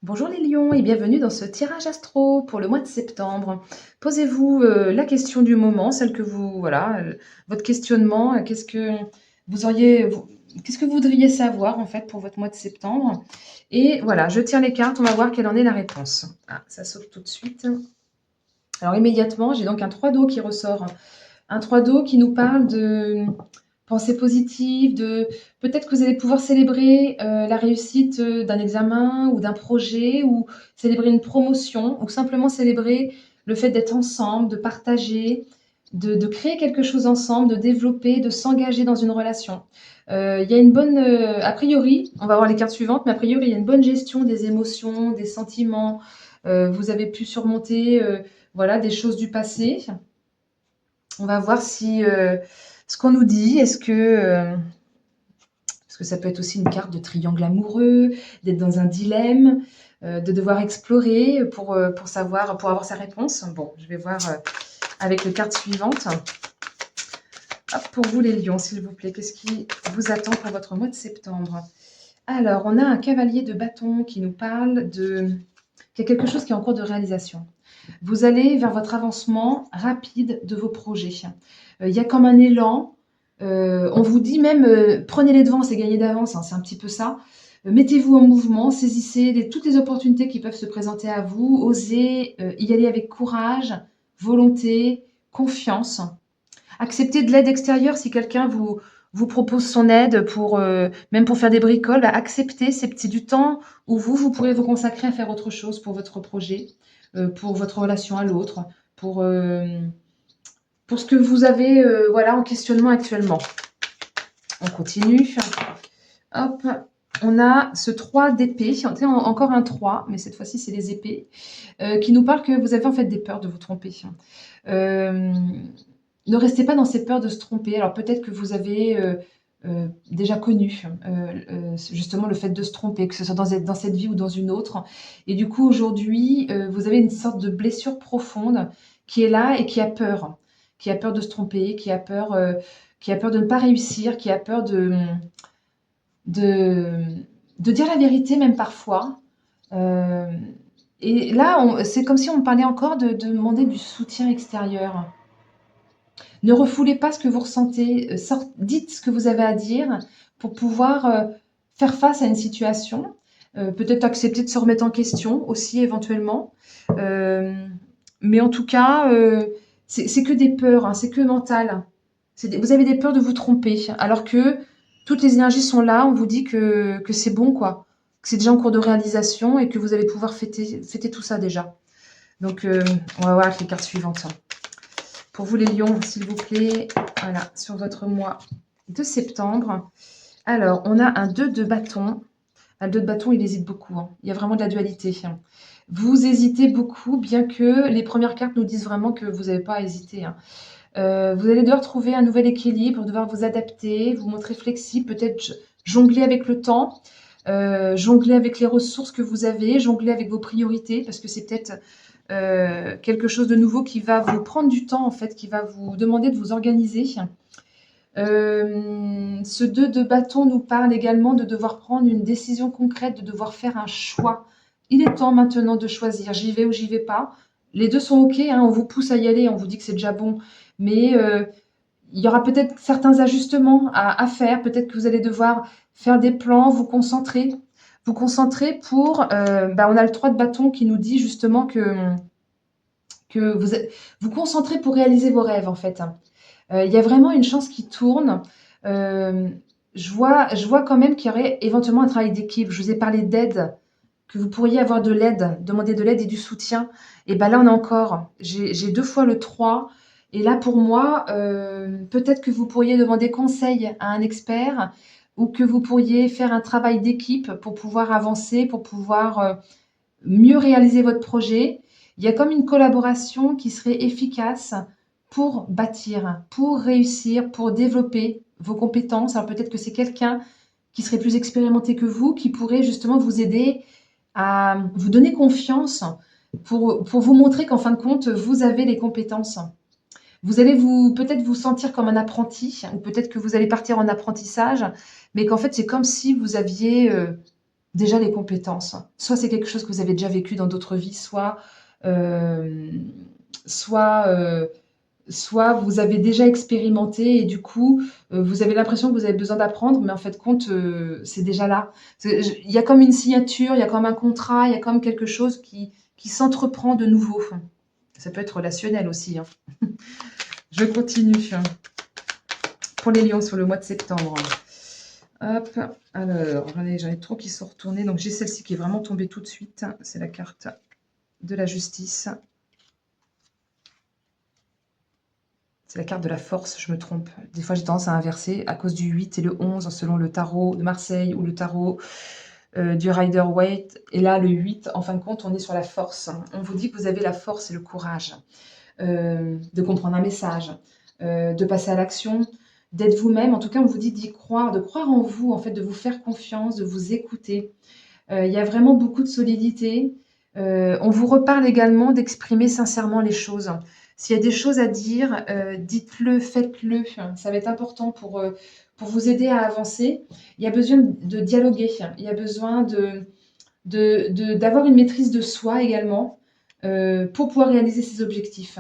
Bonjour les lions et bienvenue dans ce tirage astro pour le mois de septembre. Posez-vous la question du moment, celle que vous, voilà, votre questionnement, qu'est-ce que vous auriez, qu'est-ce que vous voudriez savoir en fait pour votre mois de septembre? Et voilà, je tire les cartes, on va voir quelle en est la réponse. Ah, ça saute tout de suite. Alors immédiatement, j'ai donc un 3 d'eau qui ressort. Un 3 d'eau qui nous parle de pensée positive, de peut-être que vous allez pouvoir célébrer la réussite d'un examen ou d'un projet, ou célébrer une promotion, ou simplement célébrer le fait d'être ensemble, de partager, de créer quelque chose ensemble, de développer, de s'engager dans une relation. Il y a une bonne, a priori, on va voir les cartes suivantes, mais a priori, il y a une bonne gestion des émotions, des sentiments. Vous avez pu surmonter voilà, des choses du passé. On va voir si ce qu'on nous dit, parce que ça peut être aussi une carte de triangle amoureux, d'être dans un dilemme, de devoir explorer pour savoir, pour avoir sa réponse. Bon, je vais voir avec les cartes suivantes. Hop, pour vous les lions, s'il vous plaît, qu'est-ce qui vous attend pour votre mois de septembre? Alors, on a un cavalier de bâton qui nous parle qu'il y a quelque chose qui est en cours de réalisation. Vous allez vers votre avancement rapide de vos projets. Il y a comme un élan. On vous dit même, prenez les devants, c'est gagner d'avance, hein, c'est un petit peu ça. Mettez-vous en mouvement, saisissez toutes les opportunités qui peuvent se présenter à vous, osez y aller avec courage, volonté, confiance. Acceptez de l'aide extérieure si quelqu'un vous propose son aide pour même pour faire des bricoles, bah, acceptez, c'est du temps où vous pourrez vous consacrer à faire autre chose pour votre projet, pour votre relation à l'autre, pour, pour ce que vous avez voilà, en questionnement actuellement. On continue. Hop, on a ce 3 d'épée, encore un 3, mais cette fois-ci c'est les épées, qui nous parle que vous avez en fait des peurs de vous tromper. Euh, Ne restez pas dans ces peurs de se tromper. Alors peut-être que vous avez déjà connu justement le fait de se tromper, que ce soit dans cette vie ou dans une autre. Et du coup, aujourd'hui, vous avez une sorte de blessure profonde qui est là et qui a peur de se tromper, qui a peur de ne pas réussir, qui a peur de, de dire la vérité même parfois. Euh, et là, c'est comme si on me parlait encore de demander du soutien extérieur. Ne refoulez pas ce que vous ressentez, dites ce que vous avez à dire pour pouvoir faire face à une situation. Peut-être accepter de se remettre en question aussi éventuellement. Euh, mais en tout cas, c'est que des peurs, hein, c'est que mental. Vous avez des peurs de vous tromper, alors que toutes les énergies sont là. On vous dit que c'est bon, quoi. Que c'est déjà en cours de réalisation et que vous allez pouvoir fêter tout ça déjà. Donc, on va voir avec les cartes suivantes. Pour vous les lions, s'il vous plaît, voilà, sur votre mois de septembre. Alors, on a un 2 de bâton. Le 2 de bâton, il hésite beaucoup, hein. Il y a vraiment de la dualité. Vous hésitez beaucoup, bien que les premières cartes nous disent vraiment que vous n'avez pas à hésiter, hein. Vous allez devoir trouver un nouvel équilibre, devoir vous adapter, vous montrer flexible, peut-être jongler avec le temps, jongler avec les ressources que vous avez, jongler avec vos priorités, parce que c'est peut-être quelque chose de nouveau qui va vous prendre du temps, en fait, qui va vous demander de vous organiser. Ce 2 de bâton nous parle également de devoir prendre une décision concrète, de devoir faire un choix. Il est temps maintenant de choisir, j'y vais ou j'y vais pas. Les deux sont OK, hein, on vous pousse à y aller, on vous dit que c'est déjà bon, mais il y aura peut-être certains ajustements à faire, peut-être que vous allez devoir faire des plans, vous concentrer pour, on a le 3 de bâton qui nous dit justement que vous concentrez pour réaliser vos rêves en fait. Il y a vraiment une chance qui tourne. Euh, je vois quand même qu'il y aurait éventuellement un travail d'équipe. Je vous ai parlé d'aide, que vous pourriez avoir de l'aide, demander de l'aide et du soutien. Et ben là, on a encore. J'ai 2 fois le 3. Et là, pour moi, peut-être que vous pourriez demander conseil à un expert ou que vous pourriez faire un travail d'équipe pour pouvoir avancer, pour pouvoir mieux réaliser votre projet. Il y a comme une collaboration qui serait efficace pour bâtir, pour réussir, pour développer vos compétences. Alors peut-être que c'est quelqu'un qui serait plus expérimenté que vous, qui pourrait justement vous aider à vous donner confiance pour vous montrer qu'en fin de compte, vous avez les compétences. Vous allez peut-être vous sentir comme un apprenti, ou peut-être que vous allez partir en apprentissage, mais qu'en fait, c'est comme si vous aviez déjà les compétences. Soit c'est quelque chose que vous avez déjà vécu dans d'autres vies, euh, soit, euh, soit vous avez déjà expérimenté et du coup, vous avez l'impression que vous avez besoin d'apprendre, mais en fait, compte, c'est déjà là. Il y a comme une signature, il y a comme un contrat, il y a comme quelque chose qui s'entreprend de nouveau. Ça peut être relationnel aussi, hein. Je continue. Pour les lions sur le mois de septembre. Hop, alors, j'en ai trop qui sont retournés. Donc, j'ai celle-ci qui est vraiment tombée tout de suite. C'est la carte de la justice. C'est la carte de la force, je me trompe. Des fois, j'ai tendance à inverser à cause du 8 et le 11, selon le tarot de Marseille ou le tarot du Rider-Waite. Et là, le 8, en fin de compte, on est sur la force. On vous dit que vous avez la force et le courage de comprendre un message, de passer à l'action, d'être vous-même. En tout cas, on vous dit d'y croire, de croire en vous, en fait, de vous faire confiance, de vous écouter. Il y a vraiment beaucoup de solidité. On vous reparle également d'exprimer sincèrement les choses. S'il y a des choses à dire, dites-le, faites-le. Ça va être important pour vous aider à avancer. Il y a besoin de dialoguer. Il y a besoin d'avoir une maîtrise de soi également pour pouvoir réaliser ses objectifs.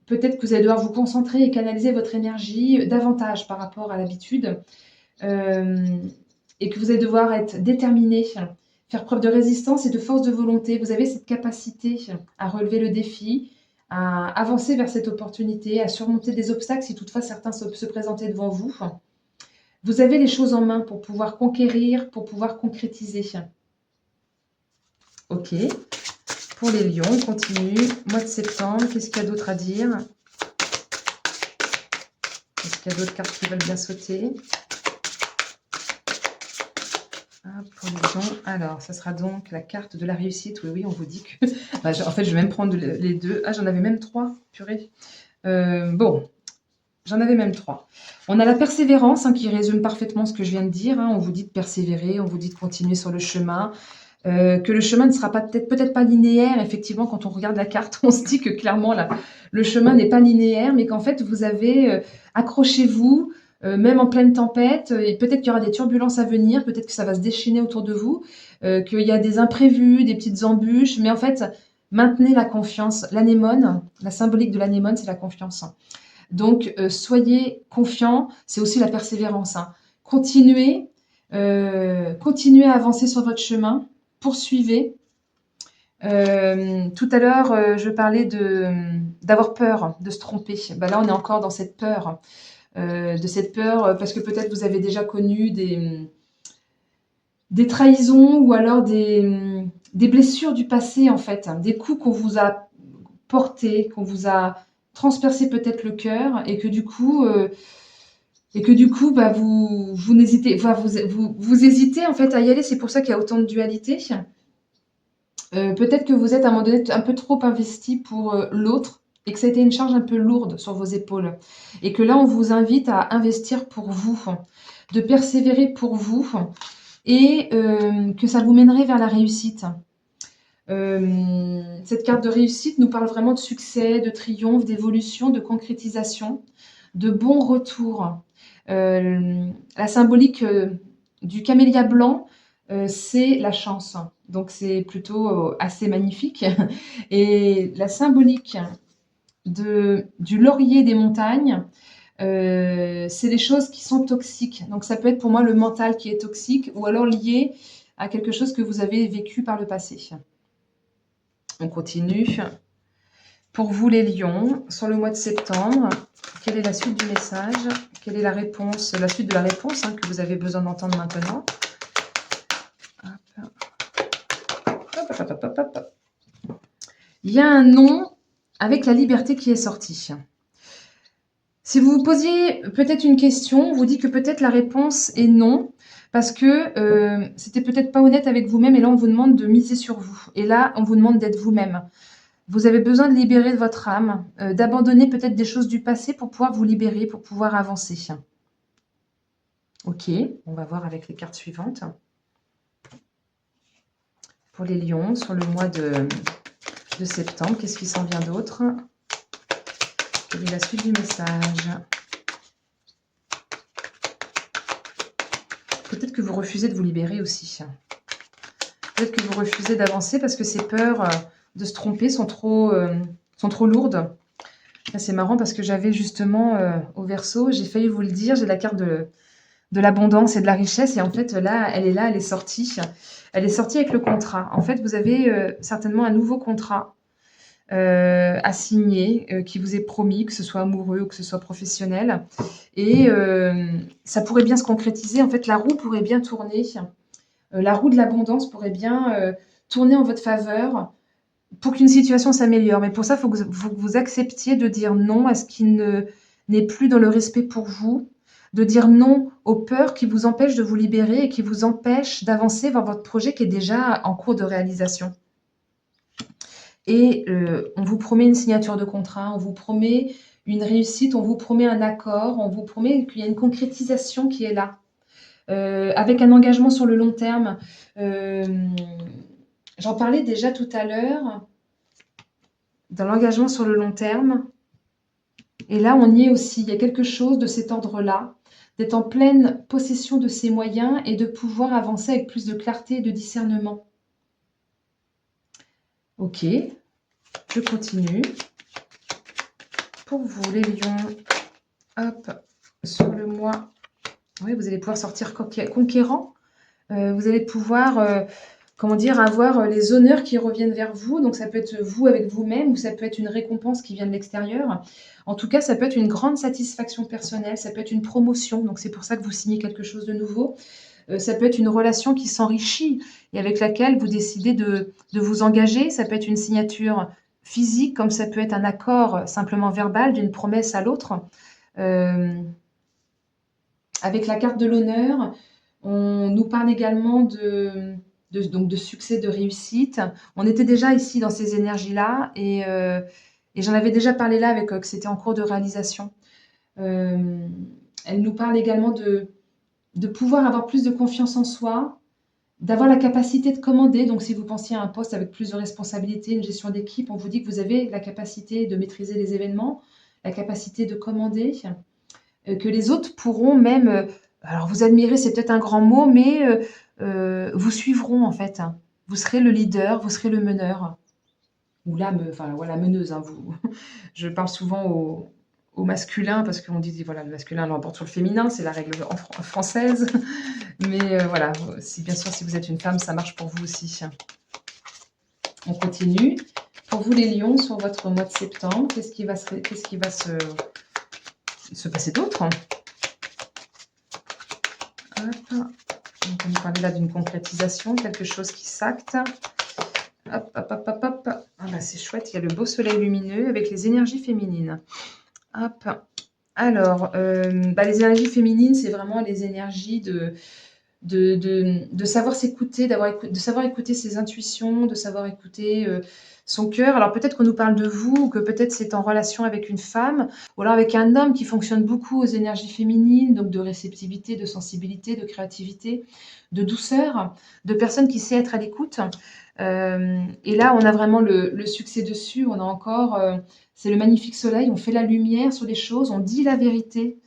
Peut-être que vous allez devoir vous concentrer et canaliser votre énergie davantage par rapport à l'habitude et que vous allez devoir être déterminé, faire preuve de résistance et de force de volonté. Vous avez cette capacité à relever le défi, à avancer vers cette opportunité, à surmonter des obstacles si toutefois certains se présentaient devant vous. Vous avez les choses en main pour pouvoir conquérir, pour pouvoir concrétiser. Ok. Pour les lions, on continue. Mois de septembre, qu'est-ce qu'il y a d'autre à dire? Est-ce qu'il y a d'autres cartes qui veulent bien sauter? Pour les lions, alors, ça sera donc la carte de la réussite. Oui, oui, on vous dit que... Bah, en fait, je vais même prendre les deux. Ah, j'en avais même trois, purée. Bon, j'en avais même trois. On a la persévérance, qui résume parfaitement ce que je viens de dire. On vous dit de persévérer, on vous dit de continuer sur le chemin. Que le chemin ne sera pas peut-être pas linéaire. Effectivement, quand on regarde la carte, on se dit que clairement, le chemin n'est pas linéaire, mais qu'en fait, vous avez accrochez-vous, même en pleine tempête, et peut-être qu'il y aura des turbulences à venir, peut-être que ça va se déchaîner autour de vous, qu'il y a des imprévus, des petites embûches, mais en fait, maintenez la confiance. L'anémone, la symbolique de l'anémone, c'est la confiance. Donc, soyez confiants, c'est aussi la persévérance. Continuez, continuez à avancer sur votre chemin, poursuivez. Tout à l'heure, je parlais d'avoir peur, de se tromper. Bah là, on est encore dans cette peur, parce que peut-être vous avez déjà connu des trahisons ou alors des blessures du passé, en fait, des coups qu'on vous a portés, qu'on vous a transpercé peut-être le cœur et que du coup, bah, vous n'hésitez, enfin, vous hésitez en fait à y aller. C'est pour ça qu'il y a autant de dualité. Peut-être que vous êtes à un moment donné un peu trop investi pour l'autre et que ça a été une charge un peu lourde sur vos épaules. Et que là, on vous invite à investir pour vous, de persévérer pour vous et que ça vous mènerait vers la réussite. Cette carte de réussite nous parle vraiment de succès, de triomphe, d'évolution, de concrétisation, de bons retours. La symbolique du camélia blanc, c'est la chance. Donc, c'est plutôt assez magnifique. Et la symbolique du laurier des montagnes, c'est des choses qui sont toxiques. Donc, ça peut être pour moi le mental qui est toxique ou alors lié à quelque chose que vous avez vécu par le passé. On continue. Pour vous les lions, sur le mois de septembre, quelle est la suite du message? Quelle est la réponse, la suite de la réponse que vous avez besoin d'entendre maintenant? Il y a un non avec la liberté qui est sorti. Si vous vous posiez peut-être une question, on vous dit que peut-être la réponse est non, parce que c'était peut-être pas honnête avec vous-même, et là on vous demande de miser sur vous. Et là, on vous demande d'être vous-même. Vous avez besoin de libérer votre âme, d'abandonner peut-être des choses du passé pour pouvoir vous libérer, pour pouvoir avancer. Ok, on va voir avec les cartes suivantes. Pour les lions, sur le mois de septembre, qu'est-ce qui s'en vient d'autre? Quelle est la suite du message? Peut-être que vous refusez de vous libérer aussi. Peut-être que vous refusez d'avancer parce que ces peurs de se tromper sont trop lourdes. Là, c'est marrant parce que j'avais justement au Verseau, j'ai failli vous le dire, j'ai la carte de l'abondance et de la richesse. Et en fait, là, elle est sortie. Elle est sortie avec le contrat. En fait, vous avez certainement un nouveau contrat à signer qui vous est promis, que ce soit amoureux ou que ce soit professionnel. Et ça pourrait bien se concrétiser. En fait, la roue pourrait bien tourner. La roue de l'abondance pourrait bien tourner en votre faveur pour qu'une situation s'améliore. Mais pour ça, faut que vous acceptiez de dire non à ce qui n'est plus dans le respect pour vous, de dire non aux peurs qui vous empêchent de vous libérer et qui vous empêchent d'avancer vers votre projet qui est déjà en cours de réalisation. Et on vous promet une signature de contrat, on vous promet une réussite, on vous promet un accord, on vous promet qu'il y a une concrétisation qui est là. Avec un engagement sur le long terme. J'en parlais déjà tout à l'heure, dans l'engagement sur le long terme. Et là, on y est aussi. Il y a quelque chose de cet ordre-là, d'être en pleine possession de ses moyens et de pouvoir avancer avec plus de clarté et de discernement. Ok, je continue. Pour vous, les lions, hop, sur le mois, oui, vous allez pouvoir sortir conquérant. Vous allez pouvoir, comment dire, avoir les honneurs qui reviennent vers vous. Donc, ça peut être vous avec vous-même ou ça peut être une récompense qui vient de l'extérieur. En tout cas, ça peut être une grande satisfaction personnelle, ça peut être une promotion. Donc, c'est pour ça que vous signez quelque chose de nouveau. Ça peut être une relation qui s'enrichit et avec laquelle vous décidez de vous engager. Ça peut être une signature physique, comme ça peut être un accord simplement verbal d'une promesse à l'autre. Avec la carte de l'honneur, on nous parle également donc de succès, de réussite. On était déjà ici dans ces énergies-là et j'en avais déjà parlé là avec que c'était en cours de réalisation. Elle nous parle également de pouvoir avoir plus de confiance en soi, d'avoir la capacité de commander. Donc, si vous pensiez à un poste avec plus de responsabilités, une gestion d'équipe, on vous dit que vous avez la capacité de maîtriser les événements, la capacité de commander, que les autres pourront même, alors vous admirer, c'est peut-être un grand mot, mais vous suivront en fait. Vous serez le leader, vous serez le meneur. Ou enfin, voilà, meneuse. Hein, je parle souvent au masculin parce qu'on dit voilà, le masculin l'emporte sur le féminin, c'est la règle française. Mais voilà, bien sûr, si vous êtes une femme, ça marche pour vous aussi. On continue. Pour vous les lions, sur votre mois de septembre, qu'est-ce qui va se passer d'autre? Hop. Donc, on parlait là d'une concrétisation, quelque chose qui s'acte. Hop, hop, hop, hop, hop. Ah bah, c'est chouette, il y a le beau soleil lumineux avec les énergies féminines. Hop. Alors, les énergies féminines, c'est vraiment les énergies de savoir s'écouter, de savoir écouter ses intuitions, de savoir écouter son cœur. Alors peut-être qu'on nous parle de vous, ou que peut-être c'est en relation avec une femme, ou alors avec un homme qui fonctionne beaucoup aux énergies féminines, donc de réceptivité, de sensibilité, de créativité, de douceur, de personnes qui savent être à l'écoute. Et là, on a vraiment le succès dessus. On a encore, c'est le magnifique soleil, on fait la lumière sur les choses, on dit la vérité.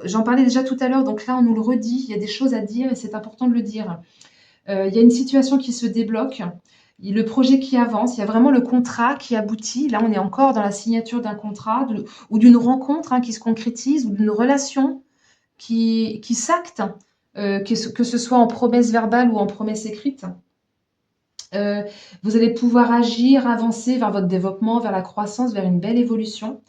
J'en parlais déjà tout à l'heure, donc là, on nous le redit. Il y a des choses à dire et c'est important de le dire. Il y a une situation qui se débloque, le projet qui avance, il y a vraiment le contrat qui aboutit. Là, on est encore dans la signature d'un contrat ou d'une rencontre qui se concrétise ou d'une relation qui s'acte, que ce soit en promesse verbale ou en promesse écrite. Vous allez pouvoir agir, avancer vers votre développement, vers la croissance, vers une belle évolution.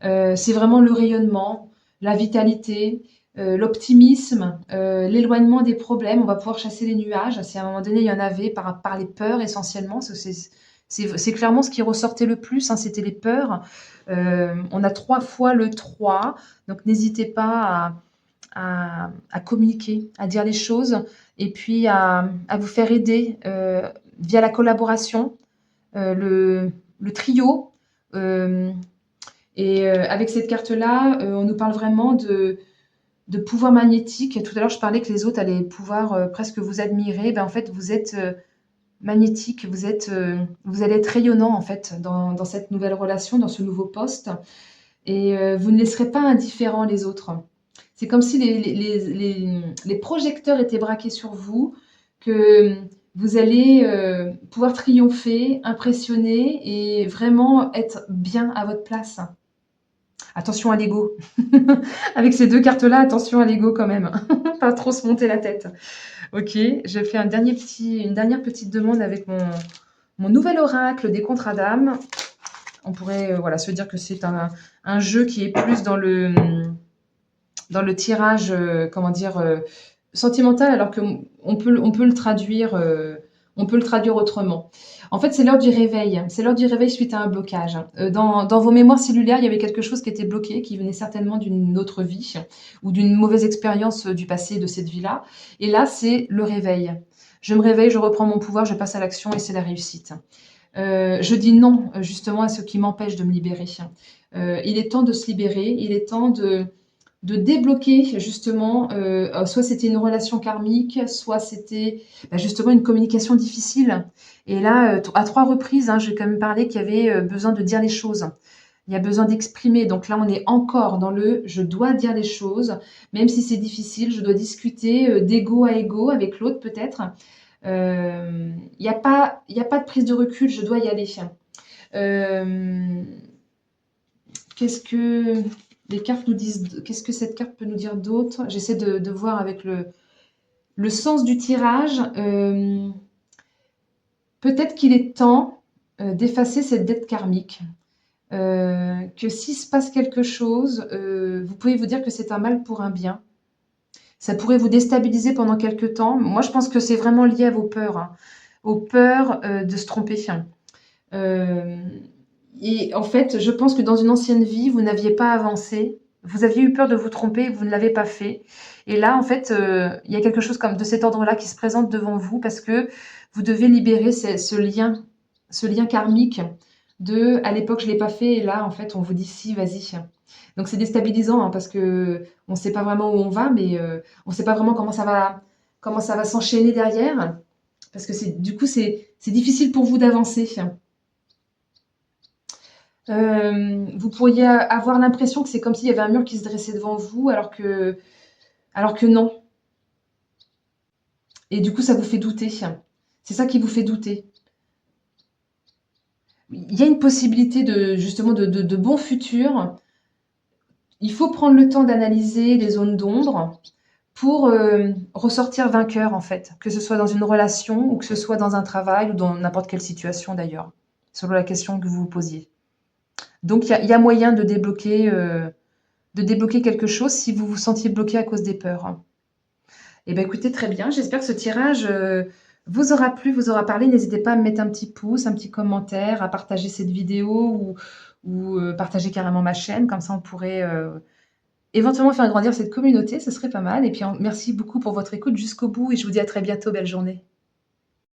C'est vraiment le rayonnement, la vitalité, l'optimisme, l'éloignement des problèmes. On va pouvoir chasser les nuages. Si à un moment donné, il y en avait par les peurs essentiellement, c'est clairement ce qui ressortait le plus, c'était les peurs. On a 3 fois le 3, donc n'hésitez pas à communiquer, à dire les choses et puis à vous faire aider via la collaboration, le trio. Et avec cette carte-là, on nous parle vraiment de pouvoir magnétique. Tout à l'heure, je parlais que les autres allaient pouvoir presque vous admirer. En fait, vous êtes magnétique, vous allez être rayonnant en fait dans cette nouvelle relation, dans ce nouveau poste. Et vous ne laisserez pas indifférents les autres. C'est comme si les projecteurs étaient braqués sur vous, que vous allez pouvoir triompher, impressionner et vraiment être bien à votre place. Attention à l'ego. Avec ces deux cartes-là, attention à l'ego quand même. Pas trop se monter la tête. Ok, je fais une dernière petite demande avec mon nouvel oracle des contrats d'âme. On pourrait voilà, se dire que c'est un jeu qui est plus dans le tirage, comment dire, sentimental, alors qu'on peut le traduire, on peut le traduire autrement. En fait, c'est l'heure du réveil. C'est l'heure du réveil suite à un blocage. Dans vos mémoires cellulaires, il y avait quelque chose qui était bloqué, qui venait certainement d'une autre vie ou d'une mauvaise expérience du passé de cette vie-là. Et là, c'est le réveil. Je me réveille, je reprends mon pouvoir, je passe à l'action et c'est la réussite. Je dis non justement à ce qui m'empêche de me libérer. Il est temps de se libérer, il est temps de débloquer justement, soit c'était une relation karmique, soit c'était justement une communication difficile. Et là, à 3 reprises, hein, j'ai quand même parlé qu'il y avait besoin de dire les choses. Il y a besoin d'exprimer. Donc là, on est encore dans le je dois dire les choses, même si c'est difficile, je dois discuter d'ego à ego avec l'autre peut-être. Il y a pas de prise de recul, je dois y aller. Euh, Qu'est-ce que les cartes nous disent? Qu'est-ce que cette carte peut nous dire d'autre? J'essaie de voir avec le sens du tirage. Peut-être qu'il est temps d'effacer cette dette karmique. Que s'il se passe quelque chose, vous pouvez vous dire que c'est un mal pour un bien. Ça pourrait vous déstabiliser pendant quelque temps. Moi, je pense que c'est vraiment lié à vos peurs, hein, aux peurs de se tromper. Euh, et en fait, je pense que dans une ancienne vie, vous n'aviez pas avancé. Vous aviez eu peur de vous tromper, vous ne l'avez pas fait. Et là, en fait, il y a quelque chose comme de cet ordre-là qui se présente devant vous parce que vous devez libérer ce lien karmique de à l'époque je l'ai pas fait et là en fait on vous dit si vas-y. Donc c'est déstabilisant hein, parce que on ne sait pas vraiment où on va, mais on ne sait pas vraiment comment ça va s'enchaîner derrière parce que c'est difficile pour vous d'avancer. Vous pourriez avoir l'impression que c'est comme s'il y avait un mur qui se dressait devant vous, alors que non. Et du coup, ça vous fait douter. C'est ça qui vous fait douter. Il y a une possibilité de justement de bons futurs. Il faut prendre le temps d'analyser les zones d'ombre pour ressortir vainqueur en fait, que ce soit dans une relation ou que ce soit dans un travail ou dans n'importe quelle situation d'ailleurs, selon la question que vous vous posiez. Donc il y a moyen de débloquer quelque chose si vous vous sentiez bloqué à cause des peurs. Eh bien, écoutez, très bien. J'espère que ce tirage vous aura plu, vous aura parlé. N'hésitez pas à me mettre un petit pouce, un petit commentaire, à partager cette vidéo ou partager carrément ma chaîne. Comme ça, on pourrait éventuellement faire grandir cette communauté. Ce serait pas mal. Et puis, merci beaucoup pour votre écoute jusqu'au bout et je vous dis à très bientôt. Belle journée.